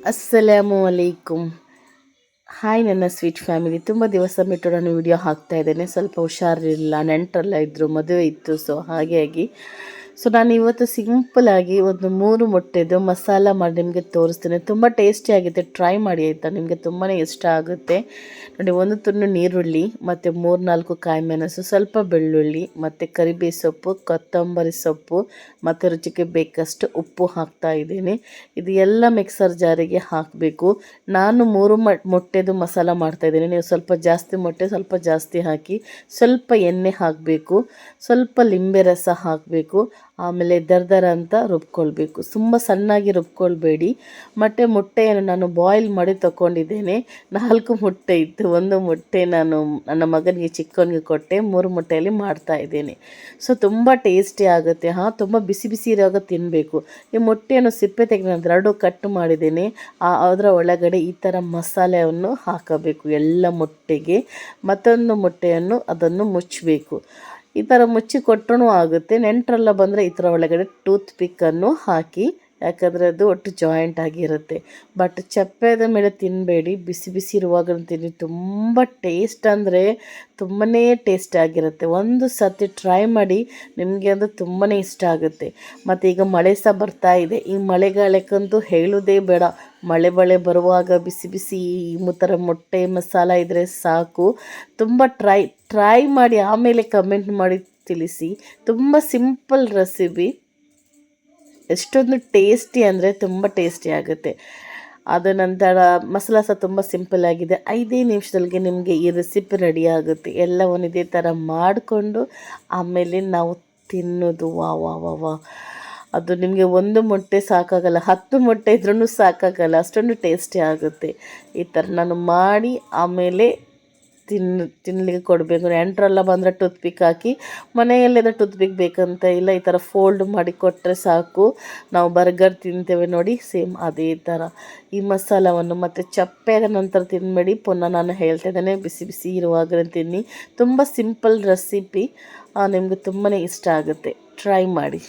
ಅಸ್ಸಲಾಮು ಅಲೈಕುಮ್. Hi ನನ್ನ sweet family. ತುಂಬ ದಿವಸ ಬಿಟ್ಟು ನಾನು ವಿಡಿಯೋ ಹಾಕ್ತಾ ಇದ್ದೇನೆ. ಸ್ವಲ್ಪ ಹುಷಾರಿರಲಿಲ್ಲ, ನೆಂಟರೆಲ್ಲ ಇದ್ದರು, ಮದುವೆ ಇತ್ತು. ಸೊ ನಾನು ಇವತ್ತು ಸಿಂಪಲಾಗಿ ಒಂದು 3 ಮೊಟ್ಟೆದು ಮಸಾಲ ಮಾಡಿ ನಿಮಗೆ ತೋರಿಸ್ತೇನೆ. ತುಂಬ ಟೇಸ್ಟಿಯಾಗಿದೆ, ಟ್ರೈ ಮಾಡಿ ಆಯಿತಾ, ನಿಮಗೆ ತುಂಬಾ ಇಷ್ಟ ಆಗುತ್ತೆ. ನೋಡಿ, 1 ತುಂಡು ನೀರುಳ್ಳಿ ಮತ್ತು 3-4 ಕಾಯಿ ಮೆಣಸು, ಸ್ವಲ್ಪ ಬೆಳ್ಳುಳ್ಳಿ ಮತ್ತು ಕರಿಬೇವು ಸೊಪ್ಪು, ಕೊತ್ತಂಬರಿ ಸೊಪ್ಪು ಮತ್ತು ರುಚಿಗೆ ಬೇಕಷ್ಟು ಉಪ್ಪು ಹಾಕ್ತಾ ಇದ್ದೀನಿ. ಇದು ಎಲ್ಲ ಮಿಕ್ಸರ್ ಜಾರಿಗೆ ಹಾಕಬೇಕು. ನಾನು 3 ಮೊಟ್ಟೆದು ಮಸಾಲ ಮಾಡ್ತಾಯಿದ್ದೀನಿ. ನೀವು ಸ್ವಲ್ಪ ಜಾಸ್ತಿ ಮೊಟ್ಟೆ ಸ್ವಲ್ಪ ಜಾಸ್ತಿ ಹಾಕಿ, ಸ್ವಲ್ಪ ಎಣ್ಣೆ ಹಾಕಬೇಕು, ಸ್ವಲ್ಪ ಲಿಂಬೆ ರಸ ಹಾಕಬೇಕು. ಆಮೇಲೆ ದರ್ದರ ಅಂತ ರುಬ್ಕೊಳ್ಬೇಕು, ತುಂಬ ಸಣ್ಣಾಗಿ ರುಬ್ಕೊಳ್ಬೇಡಿ. ಮತ್ತು ಮೊಟ್ಟೆಯನ್ನು ನಾನು ಬಾಯ್ಲ್ ಮಾಡಿ ತಗೊಂಡಿದ್ದೇನೆ. 4 ಮೊಟ್ಟೆ ಇತ್ತು, 1 ಮೊಟ್ಟೆ ನಾನು ನನ್ನ ಮಗನಿಗೆ ಚಿಕ್ಕವನಿಗೆ ಕೊಟ್ಟೆ. 3 ಮೊಟ್ಟೆಯಲ್ಲಿ ಮಾಡ್ತಾ ಇದ್ದೇನೆ. ಸೊ ತುಂಬ ಟೇಸ್ಟಿ ಆಗುತ್ತೆ. ತುಂಬ ಬಿಸಿ ಬಿಸಿ ಇರುವಾಗ ತಿನ್ನಬೇಕು. ಈ ಮೊಟ್ಟೆಯನ್ನು ಸಿಪ್ಪೆ ತೆಗೆದ ನಂತರ 2 ಕಟ್ ಮಾಡಿದ್ದೇನೆ. ಅದರ ಒಳಗಡೆ ಈ ಥರ ಮಸಾಲೆಯನ್ನು ಹಾಕಬೇಕು ಎಲ್ಲ ಮೊಟ್ಟೆಗೆ. ಮತ್ತೊಂದು ಮೊಟ್ಟೆಯನ್ನು ಅದನ್ನು ಮುಚ್ಚಬೇಕು. ಈ ಥರ ಮುಚ್ಚಿ ಕೊಟ್ಟರೂ ಆಗುತ್ತೆ. ನೆಂಟರೆಲ್ಲ ಬಂದರೆ ಈ ಥರ ಒಳಗಡೆ ಟೂತ್ ಪಿಕ್ಕನ್ನು ಹಾಕಿ, ಯಾಕಂದರೆ ಅದು ಒಟ್ಟು ಜಾಯಿಂಟ್ ಆಗಿರುತ್ತೆ. ಬಟ್ ಚಪ್ಪೆದ ಮೇಲೆ ತಿನ್ನಬೇಡಿ, ಬಿಸಿ ಬಿಸಿ ಇರುವಾಗ ತಿನ್ನಿ. ತುಂಬ ಟೇಸ್ಟ್ ಅಂದರೆ ತುಂಬಾ ಟೇಸ್ಟ್ ಆಗಿರುತ್ತೆ. ಒಂದು ಸತಿ ಟ್ರೈ ಮಾಡಿ, ನಿಮಗೆ ಅದು ತುಂಬಾ ಇಷ್ಟ ಆಗುತ್ತೆ. ಮತ್ತು ಈಗ ಮಳೆ ಸಹ ಬರ್ತಾ ಇದೆ. ಈ ಮಳೆಗಾಲಕ್ಕಂತೂ ಹೇಳೋದೇ ಬೇಡ. ಮಳೆ ಬರುವಾಗ ಬಿಸಿ ಬಿಸಿ ಈ ಥರ ಮೊಟ್ಟೆ ಮಸಾಲ ಇದ್ದರೆ ಸಾಕು. ತುಂಬ ಟ್ರೈ ಮಾಡಿ, ಆಮೇಲೆ ಕಮೆಂಟ್ ಮಾಡಿ ತಿಳಿಸಿ. ತುಂಬ ಸಿಂಪಲ್ ರೆಸಿಪಿ, ಎಷ್ಟೊಂದು ಟೇಸ್ಟಿ ಅಂದರೆ ತುಂಬ ಟೇಸ್ಟಿ ಆಗುತ್ತೆ. ಅದ ನಂತರ ಮಸಾಲ ಸಹ ತುಂಬ ಸಿಂಪಲ್ ಆಗಿದೆ. 5 ನಿಮಿಷದಲ್ಲಿ ನಿಮಗೆ ಈ ರೆಸಿಪಿ ರೆಡಿ ಆಗುತ್ತೆ. ಎಲ್ಲವನ್ನು ಇದೇ ಥರ ಮಾಡಿಕೊಂಡು ಆಮೇಲೆ ನಾವು ತಿನ್ನೋದು. ವಾ ವಾ ವಾ ವಾ, ಅದು ನಿಮಗೆ 1 ಮೊಟ್ಟೆ ಸಾಕಾಗಲ್ಲ, 10 ಮೊಟ್ಟೆ ಇದ್ರೂ ಸಾಕಾಗಲ್ಲ, ಅಷ್ಟೊಂದು ಟೇಸ್ಟಿ ಆಗುತ್ತೆ. ಈ ಥರ ನಾನು ಮಾಡಿ ಆಮೇಲೆ ತಿನ್ನಲಿಕ್ಕೆ ಕೊಡಬೇಕು. ನೆಂಟರೆಲ್ಲ ಬಂದರೆ ಟೂತ್ ಪಿಕ್ ಹಾಕಿ, ಮನೆಯಲ್ಲೆಲ್ಲ ಟೂತ್ ಪಿಕ್ ಬೇಕಂತ ಇಲ್ಲ, ಈ ಥರ ಫೋಲ್ಡ್ ಮಾಡಿ ಕೊಟ್ಟರೆ ಸಾಕು. ನಾವು ಬರ್ಗರ್ ತಿಂತೇವೆ ನೋಡಿ, ಸೇಮ್ ಅದೇ ಥರ ಈ ಮಸಾಲವನ್ನು. ಮತ್ತು ಚಪ್ಪೆದ ನಂತರ ತಿನ್ನಬೇಡಿ, ಪುನಃ ನಾನು ಹೇಳ್ತಾ ಇದ್ದೇನೆ, ಬಿಸಿ ಬಿಸಿ ಇರುವಾಗ ತಿನ್ನಿ. ತುಂಬ ಸಿಂಪಲ್ ರೆಸಿಪಿ, ನಿಮಗೆ ತುಂಬಾ ಇಷ್ಟ ಆಗುತ್ತೆ. ಟ್ರೈ ಮಾಡಿ.